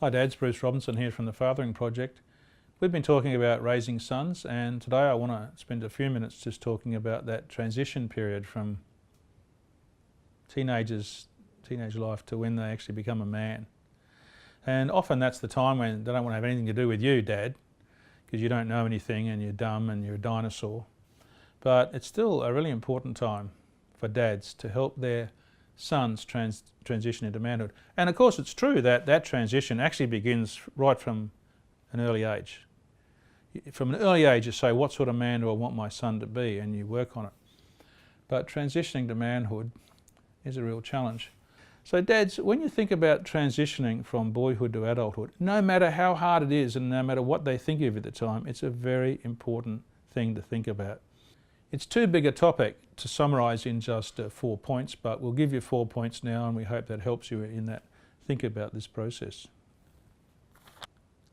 Hi Dads, Bruce Robinson here from the Fathering Project. We've been talking about raising sons, and today I want to spend a few minutes just talking about that transition period from teenage life to when they actually become a man. And often that's the time when they don't want to have anything to do with you, Dad, because you don't know anything and you're dumb and you're a dinosaur. But it's still a really important time for dads to help their sons transition into manhood. And of course it's true that that transition actually begins right from an early age. From an early age you say, what sort of man do I want my son to be, and you work on it. But transitioning to manhood is a real challenge. So dads, when you think about transitioning from boyhood to adulthood, no matter how hard it is and no matter what they think of you at the time, it's a very important thing to think about. It's too big a topic to summarise in just 4 points, but we'll give you 4 points now, and we hope that helps you in that think about this process.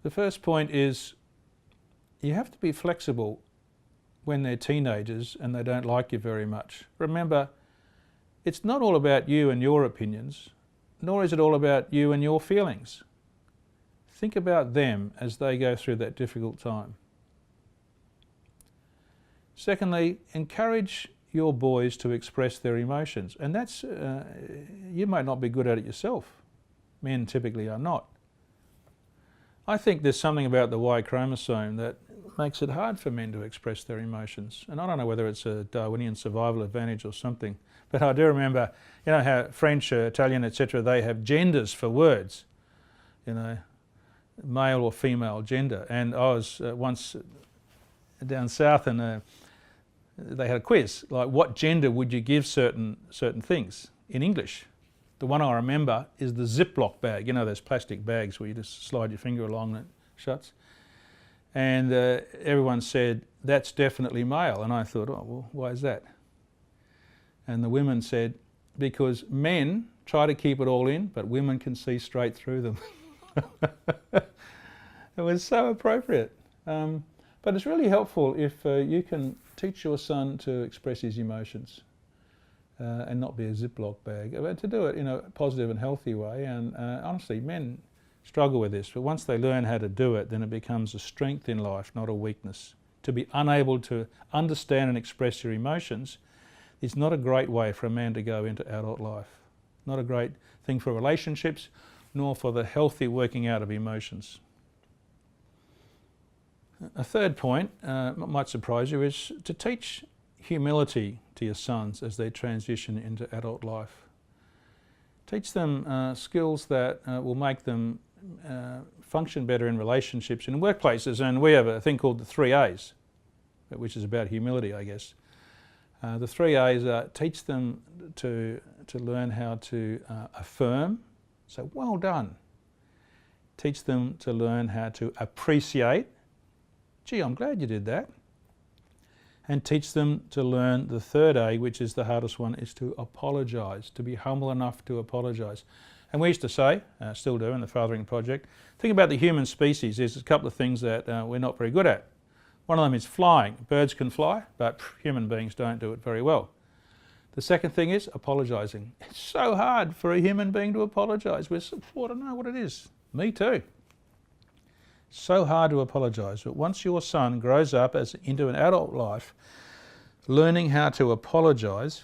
The first point is you have to be flexible when they're teenagers and they don't like you very much. Remember, it's not all about you and your opinions, nor is it all about you and your feelings. Think about them as they go through that difficult time. Secondly, encourage your boys to express their emotions, and that's, you might not be good at it yourself. Men typically are not. I think there's something about the Y chromosome that makes it hard for men to express their emotions, and I don't know whether it's a Darwinian survival advantage or something, but I do remember, you know how French, Italian, etc., they have genders for words, you know, male or female gender, and I was once down south and they had a quiz, like what gender would you give certain things in English. The one I remember is the Ziploc bag, you know those plastic bags where you just slide your finger along and it shuts. And everyone said, that's definitely male. And I thought, oh, well, why is that? And the women said, because men try to keep it all in, but women can see straight through them. It was so appropriate. But it's really helpful if you can teach your son to express his emotions and not be a Ziploc bag, but to do it in a positive and healthy way. And honestly, men struggle with this, but once they learn how to do it, then it becomes a strength in life, not a weakness. To be unable to understand and express your emotions is not a great way for a man to go into adult life. Not a great thing for relationships, nor for the healthy working out of emotions. A third point, might surprise you, is to teach humility to your sons as they transition into adult life. Teach them skills that will make them function better in relationships in workplaces, and we have a thing called the 3 A's, which is about humility, I guess. The 3 A's teach them to learn how to affirm, so well done. Teach them to learn how to appreciate, gee, I'm glad you did that. And teach them to learn the 3rd A, which is the hardest one, is to apologise, to be humble enough to apologise. And we used to say, still do in the Fathering Project, think about the human species. There's a couple of things that we're not very good at. One of them is flying. Birds can fly, but human beings don't do it very well. The second thing is apologising. It's so hard for a human being to apologise. I don't know what it is. Me too. So hard to apologise, but once your son grows up into an adult life, learning how to apologise,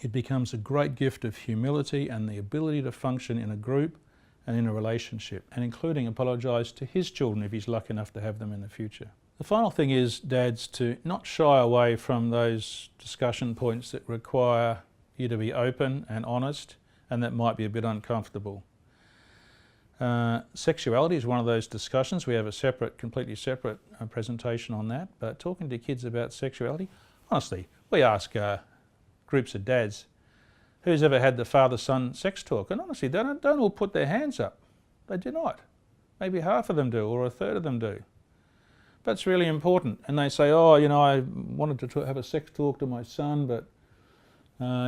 it becomes a great gift of humility and the ability to function in a group and in a relationship, and including apologise to his children if he's lucky enough to have them in the future. The final thing is, dads, to not shy away from those discussion points that require you to be open and honest and that might be a bit uncomfortable. Sexuality is one of those discussions. We have a completely separate presentation on that, but talking to kids about sexuality, honestly, we ask groups of dads, who's ever had the father-son sex talk? And honestly, they don't all put their hands up. They do not. Maybe half of them do, or a third of them do. But it's really important. And they say, oh, you know, I wanted to have a sex talk to my son, but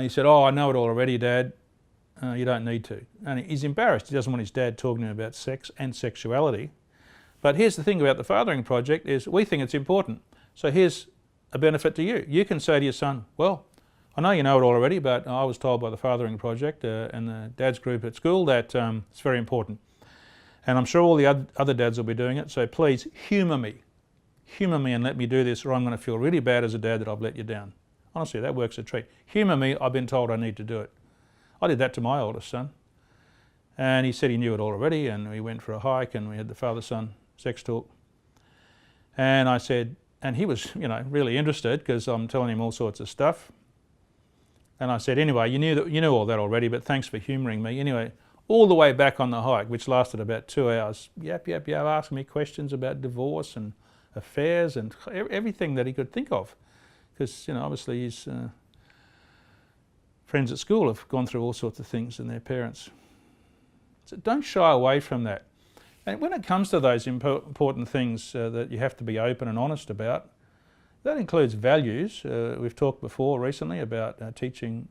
he said, oh, I know it already, Dad. You don't need to. And he's embarrassed. He doesn't want his dad talking to him about sex and sexuality. But here's the thing about the Fathering Project is we think it's important. So here's a benefit to you. You can say to your son, well, I know you know it already, but I was told by the Fathering Project and the dad's group at school that it's very important. And I'm sure all the other dads will be doing it, so please humour me. Humour me and let me do this, or I'm going to feel really bad as a dad that I've let you down. Honestly, that works a treat. Humour me, I've been told I need to do it. I did that to my oldest son. And he said he knew it already, and we went for a hike and we had the father-son sex talk. And I said, and he was, really interested because I'm telling him all sorts of stuff. And I said, anyway, you knew all that already, but thanks for humouring me. Anyway, all the way back on the hike, which lasted about 2 hours, yap, asking me questions about divorce and affairs and everything that he could think of. Because, obviously his friends at school have gone through all sorts of things and their parents. So don't shy away from that. And when it comes to those important things that you have to be open and honest about, that includes values. We've talked before recently about teaching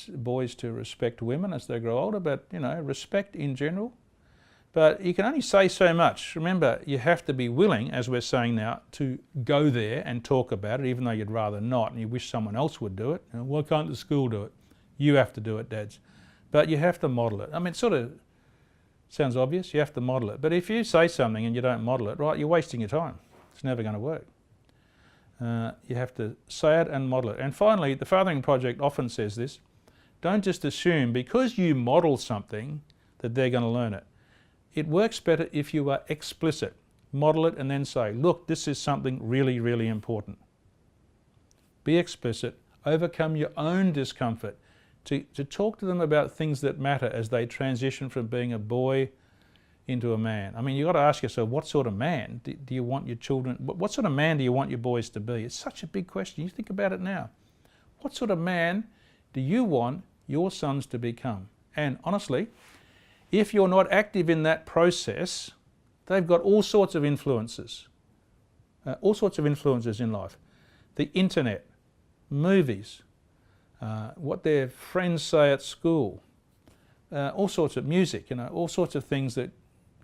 boys to respect women as they grow older, but respect in general. But you can only say so much. Remember, you have to be willing, as we're saying now, to go there and talk about it, even though you'd rather not and you wish someone else would do it. Why can't the school do it? You have to do it, dads. But you have to model it. I mean, it sort of sounds obvious, you have to model it. But if you say something and you don't model it, right, you're wasting your time. It's never going to work. You have to say it and model it. And finally, the Fathering Project often says this: don't just assume because you model something that they're going to learn it. It works better if you are explicit. Model it and then say, look, this is something really, really important. Be explicit. Overcome your own discomfort. To talk to them about things that matter as they transition from being a boy into a man. I mean, you've got to ask yourself, what sort of man do you want your children, what sort of man do you want your boys to be? It's such a big question. You think about it now. What sort of man do you want your sons to become? And honestly, if you're not active in that process, they've got all sorts of influences. All sorts of influences in life. The internet, movies, what their friends say at school, all sorts of music, all sorts of things that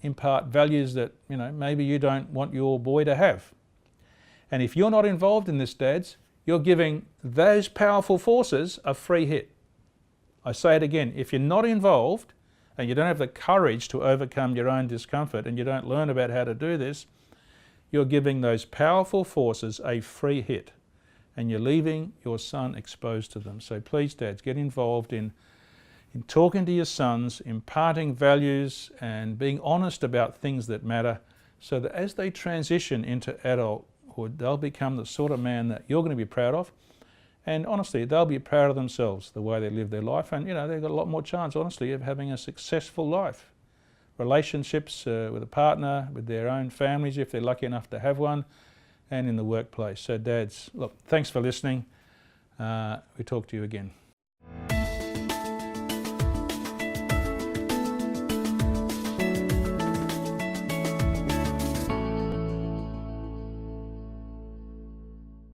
impart values that, maybe you don't want your boy to have. And if you're not involved in this, dads, you're giving those powerful forces a free hit. I say it again, if you're not involved and you don't have the courage to overcome your own discomfort and you don't learn about how to do this, you're giving those powerful forces a free hit and you're leaving your son exposed to them. So please, dads, get involved in talking to your sons, imparting values and being honest about things that matter so that as they transition into adulthood, they'll become the sort of man that you're going to be proud of. And honestly, they'll be proud of themselves, the way they live their life. And, they've got a lot more chance, honestly, of having a successful life. Relationships with a partner, with their own families, if they're lucky enough to have one, and in the workplace. So dads, look, thanks for listening. We talk to you again.